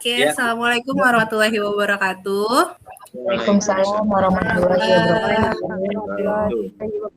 Oke, Assalamualaikum warahmatullahi wabarakatuh. Waalaikumsalam warahmatullahi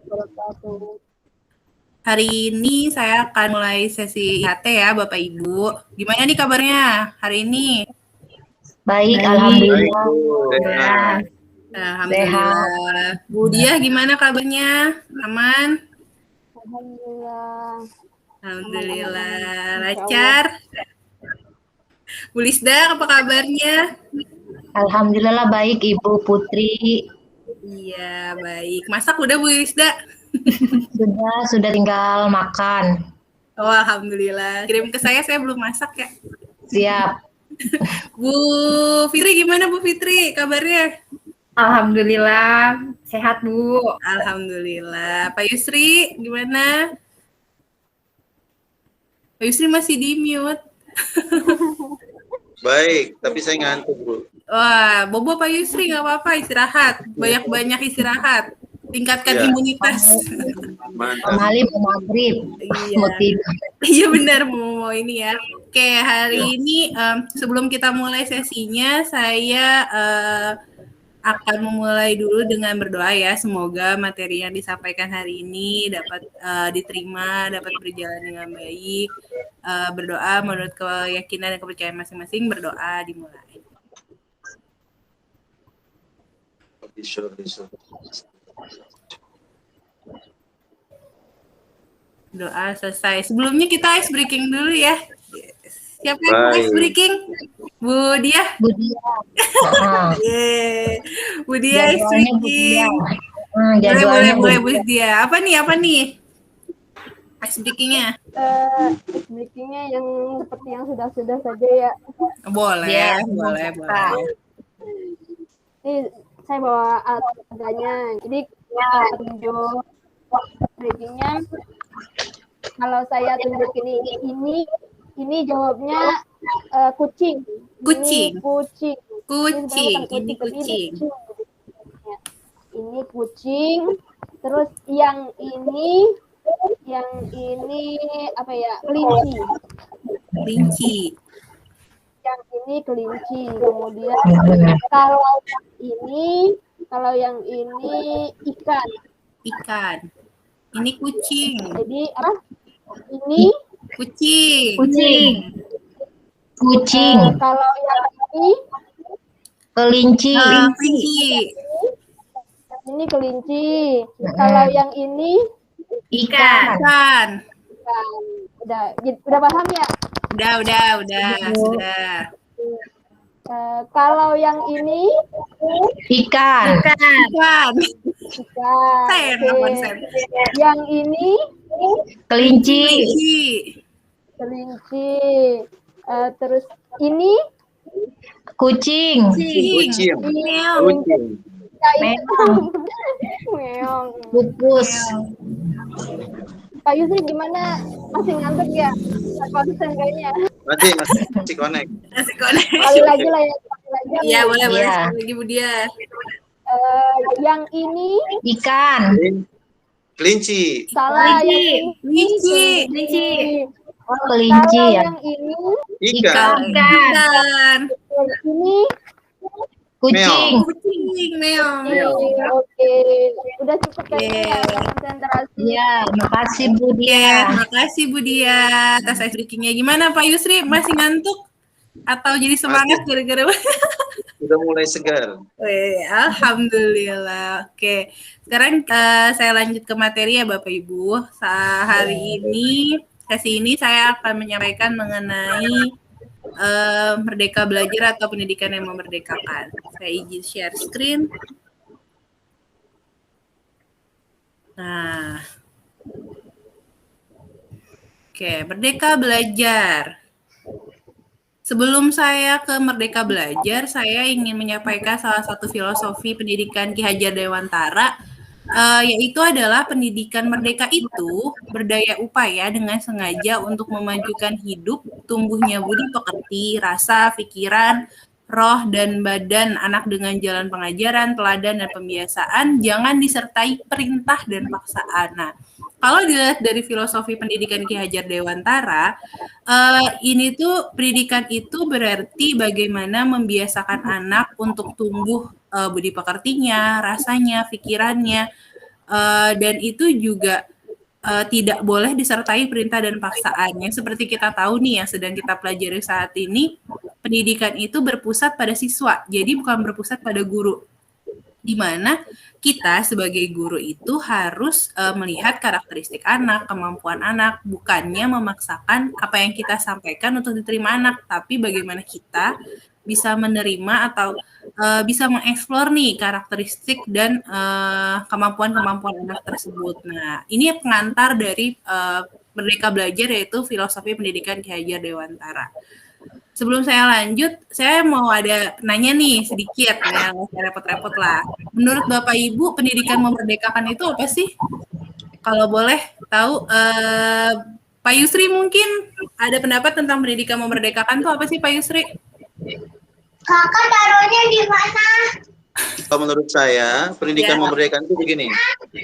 wabarakatuh. Hari ini saya akan mulai sesi IHT ya, Bapak Ibu. Gimana nih kabarnya hari ini? Baik, alhamdulillah. Alhamdulillah. Bu Diah gimana kabarnya? Aman? Alhamdulillah. Alhamdulillah. Lancar? Bu Lisda, apa kabarnya? Alhamdulillah baik, Ibu Putri. Iya, baik. Masak udah Bu Lisda? Sudah tinggal makan. Oh, alhamdulillah. Kirim ke saya belum masak ya. Siap. Bu Fitri gimana Bu Fitri kabarnya? Alhamdulillah sehat Bu. Alhamdulillah. Pak Yusri gimana? Pak Yusri masih di mute. Baik, tapi saya ngantuk Bu. Wah, bobo Pak Yusri nggak apa-apa, istirahat. Banyak-banyak istirahat. Tingkatkan imunitas. Kembali mau maghrib. Iya benar mau ini ya. Oke, hari ini sebelum kita mulai sesinya, saya akan memulai dulu dengan berdoa ya. Semoga materi yang disampaikan hari ini dapat diterima, dapat berjalan dengan baik. Berdoa menurut keyakinan dan kepercayaan masing-masing. Berdoa dimulai. Doa selesai. Sebelumnya kita ice breaking dulu ya. Siapa yang ice breaking? Bu Diah. Bu Diah. Bu Diah ice breaking. Boleh Bu Diah. Apa nih? Ice breakingnya? Ice breakingnya yang seperti yang sudah saja ya. Boleh. Ini saya bawa alat pegangnya. Jadi tunjuk breakingnya. Kalau saya tunjuk ini jawabnya kucing. Kucing. Ini kucing. Terus yang ini apa ya? Kelinci. Yang ini kelinci. Kemudian kalau yang ini ikan. Ini kucing. Jadi apa? Ini kucing. Kalau yang ini kelinci. Ini kelinci. Kalau yang ini ikan. Udah paham ya? Sudah. Kalau yang ini ikan. Yang ini kelinci. Terus ini kucing. Meong. Pupus. Pak Yusri gimana? Masih ngantuk ya? Konsen kayaknya. Masih connect. Kali lagi lah ya. Iya, boleh. Lagi Bu Diah. Yang ini ikan. Kelinci. Salah. Kelinci. Oh, kelinci ya. Yang ini ikan. Ini kucing. Meong. Oke. Udah cukup kayaknya konsentrasi. Iya, makasih Bu Diah. Makasih Bu Diah atas ice breakingnya. Gimana Pak Yusri? Masih ngantuk? Atau jadi semangat gara-gara? Sudah mulai segar. Alhamdulillah. Oke. Sekarang saya lanjut ke materi ya Bapak Ibu. Hari ini, sesi ini saya akan menyampaikan mengenai Merdeka Belajar atau pendidikan yang memerdekakan. Saya izin share screen. Nah. Oke, Merdeka Belajar. Sebelum saya ke Merdeka Belajar, saya ingin menyampaikan salah satu filosofi pendidikan Ki Hajar Dewantara, yaitu adalah pendidikan merdeka itu berdaya upaya dengan sengaja untuk memajukan hidup, tumbuhnya budi pekerti, rasa, pikiran, roh, dan badan anak dengan jalan pengajaran, teladan, dan pembiasaan, jangan disertai perintah dan paksaan. Nah, kalau dilihat dari filosofi pendidikan Ki Hajar Dewantara, ini tuh pendidikan itu berarti bagaimana membiasakan anak untuk tumbuh budi pekertinya, rasanya, pikirannya, dan itu juga tidak boleh disertai perintah dan paksaan. Yang seperti kita tahu nih yang sedang kita pelajari saat ini, pendidikan itu berpusat pada siswa, jadi bukan berpusat pada guru. Di mana kita sebagai guru itu harus melihat karakteristik anak, kemampuan anak, bukannya memaksakan apa yang kita sampaikan untuk diterima anak, tapi bagaimana kita bisa menerima atau bisa mengeksplor nih karakteristik dan kemampuan-kemampuan anak tersebut. Nah, ini pengantar dari Merdeka Belajar, yaitu filosofi pendidikan Ki Hajar Dewantara. Sebelum saya lanjut, saya mau ada nanya nih sedikit, ya, nggak usah repot-repot lah. Menurut Bapak Ibu, pendidikan memerdekakan itu apa sih? Kalau boleh tahu, Pak Yusri mungkin ada pendapat tentang pendidikan memerdekakan itu apa sih, Pak Yusri? Kakak taruhnya di mana? Kalau menurut saya, pendidikan memerdekakan itu begini.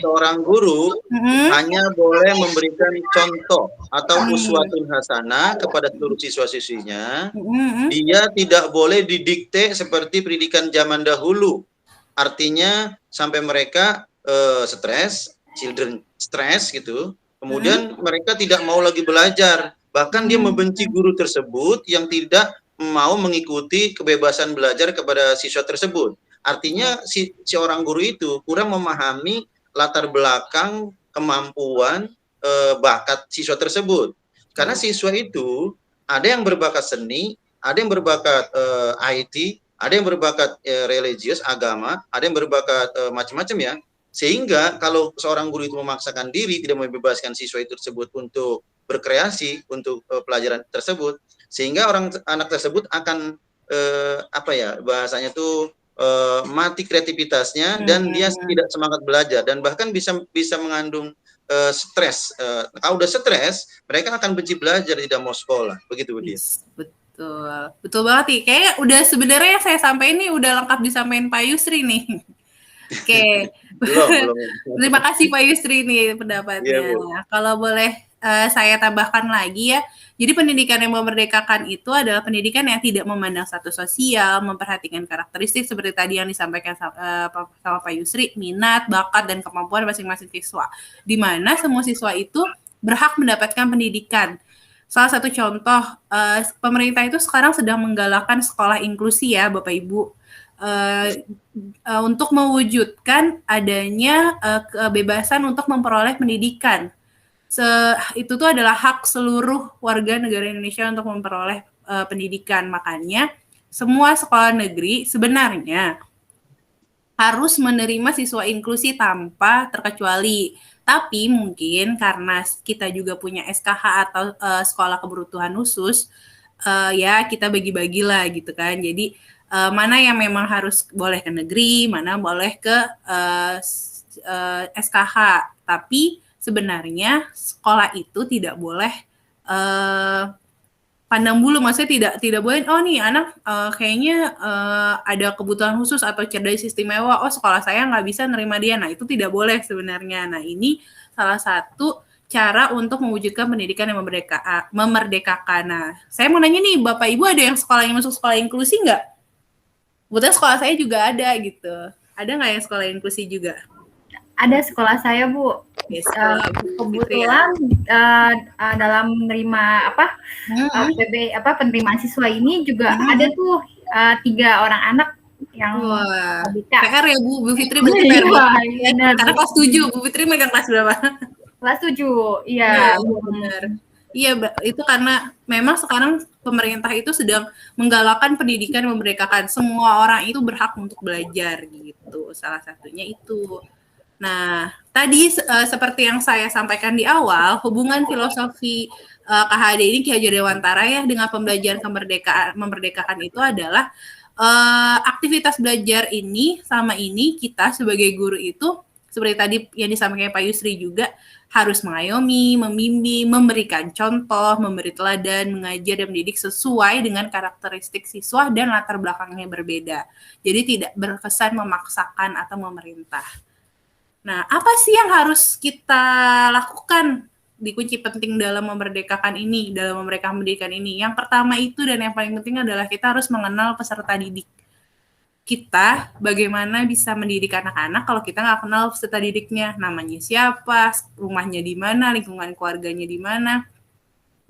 Seorang guru hanya boleh memberikan contoh atau uswatun hasanah kepada seluruh siswa-siswinya. Dia tidak boleh didikte seperti pendidikan zaman dahulu. Artinya sampai mereka stres, children stress gitu. Kemudian mereka tidak mau lagi belajar. Bahkan dia membenci guru tersebut yang tidak mau mengikuti kebebasan belajar kepada siswa tersebut. Artinya si orang guru itu kurang memahami latar belakang, kemampuan, bakat siswa tersebut. Karena siswa itu ada yang berbakat seni, ada yang berbakat IT, ada yang berbakat religius, agama, ada yang berbakat macam-macam ya. Sehingga kalau seorang guru itu memaksakan diri, tidak membebaskan siswa itu tersebut untuk berkreasi untuk pelajaran tersebut, sehingga anak tersebut akan bahasanya tuh mati kreativitasnya dan dia tidak semangat belajar dan bahkan bisa mengandung stres. Kalau udah stres, mereka akan benci belajar, tidak mau sekolah. Begitu Bu Dia. Betul banget nih. Kayak udah sebenarnya yang saya sampaikan ini udah lengkap disampaikan Pak Yusri nih. Oke. Belum. Terima kasih Pak Yusri nih pendapatnya. Nah, kalau boleh saya tambahkan lagi ya. Jadi pendidikan yang memerdekakan itu adalah pendidikan yang tidak memandang status sosial, memperhatikan karakteristik seperti tadi yang disampaikan sama Pak Yusri, minat, bakat, dan kemampuan masing-masing siswa. Di mana semua siswa itu berhak mendapatkan pendidikan. Salah satu contoh, pemerintah itu sekarang sedang menggalakkan sekolah inklusi ya Bapak Ibu. Untuk mewujudkan adanya kebebasan untuk memperoleh pendidikan. Itu tuh adalah hak seluruh warga negara Indonesia untuk memperoleh pendidikan. Makanya semua sekolah negeri sebenarnya harus menerima siswa inklusi tanpa terkecuali. Tapi mungkin karena kita juga punya SKH atau sekolah kebutuhan khusus, ya kita bagi-bagilah gitu kan. Jadi mana yang memang harus boleh ke negeri, mana boleh ke SKH. Tapi sebenarnya sekolah itu tidak boleh pandang bulu, maksudnya tidak boleh nih anak kayaknya ada kebutuhan khusus atau cerdas istimewa, sekolah saya nggak bisa nerima dia. Nah itu tidak boleh sebenarnya. Nah ini salah satu cara untuk mewujudkan pendidikan yang memerdekakan. Nah saya mau nanya nih Bapak Ibu, ada yang sekolah yang masuk sekolah inklusi nggak? Kebetulan sekolah saya juga ada gitu. Ada nggak yang sekolah inklusi juga? Ada sekolah saya Bu. Yes, kebetulan dalam menerima penerimaan siswa ini juga ada tuh 3 orang anak yang bisa. PR ya Bu Fitri berarti PR. Karena kelas 7, Bu Fitri megang kelas berapa? Kelas 7, iya. Benar. Iya, itu karena memang sekarang pemerintah itu sedang menggalakkan pendidikan memerdekakan. Semua orang itu berhak untuk belajar gitu. Salah satunya itu. Nah, tadi seperti yang saya sampaikan di awal, hubungan filosofi KHD ini Ki Hajar Dewantara ya dengan pembelajaran memerdekakan itu adalah aktivitas belajar ini sama ini kita sebagai guru itu seperti tadi yang disampaikan Pak Yusri juga harus mengayomi, membimbing, memberikan contoh, memberi teladan, mengajar dan mendidik sesuai dengan karakteristik siswa dan latar belakangnya berbeda. Jadi tidak berkesan memaksakan atau memerintah. Nah, apa sih yang harus kita lakukan di kunci penting dalam memerdekakan ini, dalam memerdekakan pendidikan ini? Yang pertama itu dan yang paling penting adalah kita harus mengenal peserta didik. Kita bagaimana bisa mendidik anak-anak kalau kita nggak kenal peserta didiknya, namanya siapa, rumahnya di mana, lingkungan keluarganya di mana.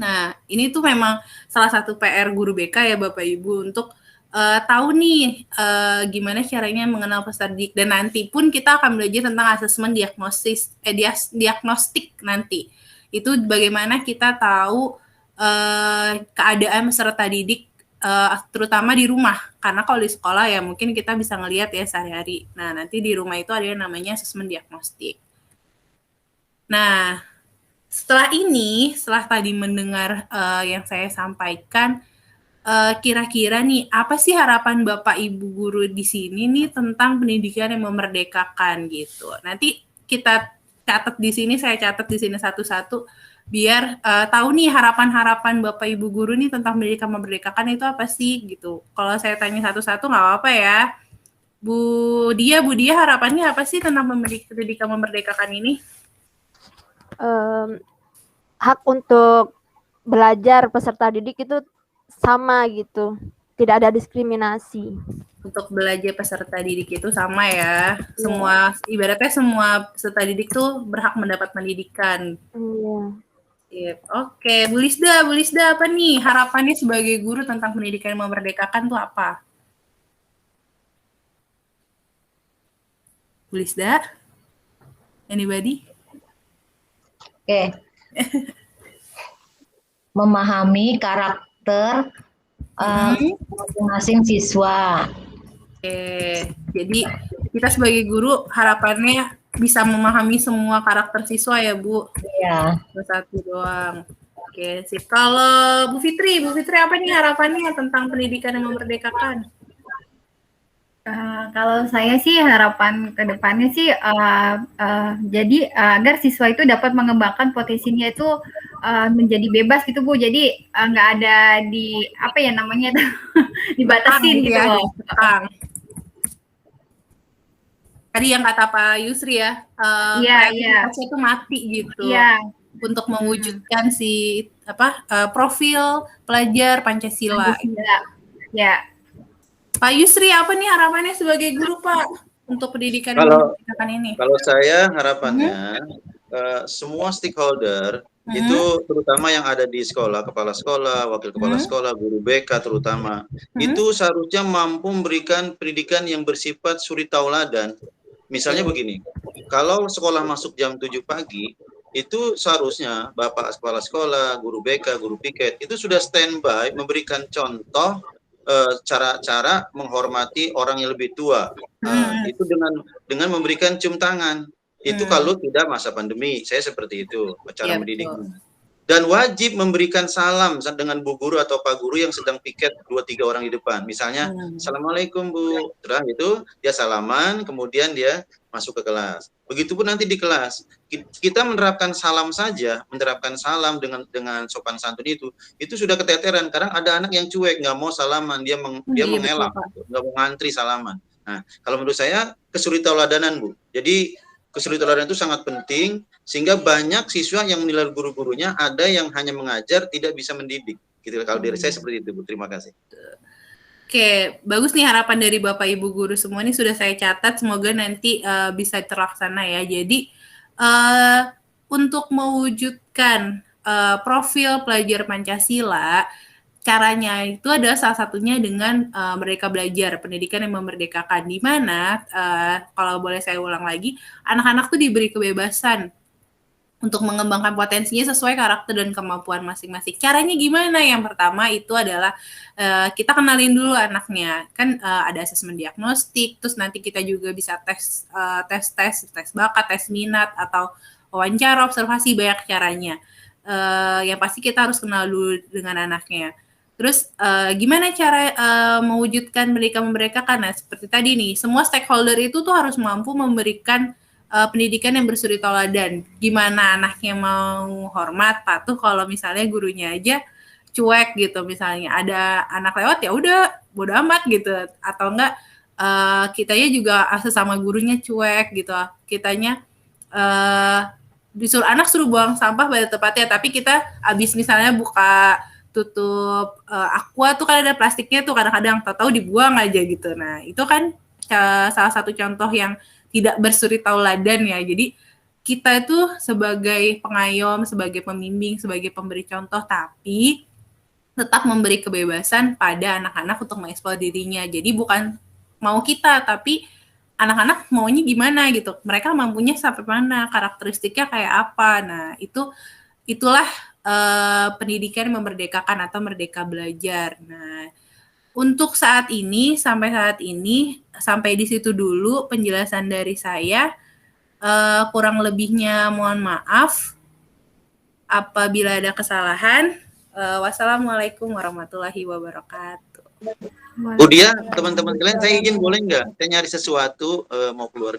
Nah, ini tuh memang salah satu PR guru BK ya Bapak Ibu untuk tahu nih gimana caranya mengenal peserta didik, dan nanti pun kita akan belajar tentang asesmen diagnostik nanti. Itu bagaimana kita tahu keadaan peserta didik terutama di rumah, karena kalau di sekolah ya mungkin kita bisa ngelihat ya sehari-hari. Nah, nanti di rumah itu ada yang namanya asesmen diagnostik. Nah, setelah tadi mendengar yang saya sampaikan, kira-kira nih apa sih harapan Bapak Ibu guru di sini nih tentang pendidikan yang memerdekakan gitu. Nanti kita catat di sini, saya catat di sini satu-satu biar tahu nih harapan-harapan Bapak Ibu guru nih tentang pendidikan memerdekakan itu apa sih gitu. Kalau saya tanya satu-satu nggak apa-apa ya. Bu Dia harapannya apa sih tentang pendidikan memerdekakan ini? Hak untuk belajar peserta didik itu sama gitu, tidak ada diskriminasi. Untuk belajar peserta didik itu sama ya, ibaratnya semua peserta didik tuh berhak mendapat pendidikan. Oke, Bu Lisda apa nih harapannya sebagai guru tentang pendidikan yang memerdekakan tuh apa? Bu Lisda? Anybody? Oke. Memahami karakter masing-masing siswa. Oke, jadi kita sebagai guru harapannya bisa memahami semua karakter siswa ya, Bu? Iya. Satu doang. Oke, sip. Kalau Bu Fitri apa nih harapannya tentang pendidikan yang memerdekakan? Kalau saya sih harapan ke depannya sih jadi agar siswa itu dapat mengembangkan potensinya itu menjadi bebas gitu Bu. Jadi nggak ada dibatasin gitu loh. Tadi yang kata Pak Yusri ya, kreativitasnya itu mati gitu. Iya. Untuk mewujudkan profil pelajar Pancasila. Ya. Pak Yusri, apa nih harapannya sebagai guru, Pak, untuk pendidikan pendidikan ini? Kalau saya harapannya semua stakeholder itu terutama yang ada di sekolah, kepala sekolah, wakil kepala sekolah, guru BK terutama, itu seharusnya mampu memberikan pendidikan yang bersifat suri tauladan. Misalnya begini, kalau sekolah masuk jam 7 pagi, itu seharusnya Bapak kepala sekolah, guru BK, guru piket, itu sudah standby memberikan contoh cara-cara menghormati orang yang lebih tua. Itu dengan memberikan cium tangan. Itu kalau tidak masa pandemi, saya seperti itu cara mendidiknya. Dan wajib memberikan salam dengan Bu Guru atau Pak Guru yang sedang piket 2-3 orang di depan. Misalnya, Assalamualaikum Bu. Setelah itu dia salaman, kemudian dia masuk ke kelas. Begitupun nanti di kelas, kita menerapkan salam saja, menerapkan salam dengan sopan santun itu sudah keteteran. Karena ada anak yang cuek, nggak mau salaman, dia mengelak, nggak mau ngantri salaman. Nah, kalau menurut saya kesulitauladanan Bu. Jadi kesulitauladanan itu sangat penting, sehingga banyak siswa yang menilai guru-gurunya ada yang hanya mengajar, tidak bisa mendidik. Gitu. Kalau dari saya seperti itu Bu. Terima kasih. Oke, bagus nih harapan dari Bapak Ibu guru semua ini sudah saya catat, semoga nanti bisa terlaksana ya. Jadi untuk mewujudkan profil pelajar Pancasila, caranya itu adalah salah satunya dengan mereka belajar pendidikan yang memerdekakan, di mana kalau boleh saya ulang lagi, anak-anak tuh diberi kebebasan untuk mengembangkan potensinya sesuai karakter dan kemampuan masing-masing. Caranya gimana? Yang pertama itu adalah kita kenalin dulu anaknya. Kan ada asesmen diagnostik, terus nanti kita juga bisa tes bakat, tes minat, atau wawancara, observasi, banyak caranya. Yang pasti kita harus kenal dulu dengan anaknya. Terus gimana cara mewujudkan mereka karena seperti tadi nih, semua stakeholder itu tuh harus mampu memberikan pendidikan yang bersuri tauladan. Gimana anaknya mau hormat, patuh kalau misalnya gurunya aja cuek gitu, misalnya ada anak lewat ya udah bodo amat gitu, atau enggak kitanya juga sesama gurunya cuek gitu. Kitanya disuruh anak suruh buang sampah pada tempatnya, tapi kita abis misalnya buka tutup aqua tuh kan ada plastiknya tuh kadang-kadang tahu-tahu dibuang aja gitu. Nah itu kan salah satu contoh yang tidak bersuri tauladan ya. Jadi kita itu sebagai pengayom, sebagai pembimbing, sebagai pemberi contoh, tapi tetap memberi kebebasan pada anak-anak untuk mengeksplor dirinya. Jadi bukan mau kita, tapi anak-anak maunya gimana gitu. Mereka mampunya sampai mana, karakteristiknya kayak apa. Nah, itulah pendidikan memerdekakan atau merdeka belajar. Nah, untuk saat ini, sampai di situ dulu penjelasan dari saya. Kurang lebihnya mohon maaf apabila ada kesalahan. Wassalamualaikum warahmatullahi wabarakatuh. Udia, teman-teman kalian, saya izin boleh nggak? Saya nyari sesuatu, mau keluar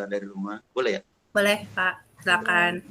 dari rumah, boleh ya? Boleh Pak, silakan.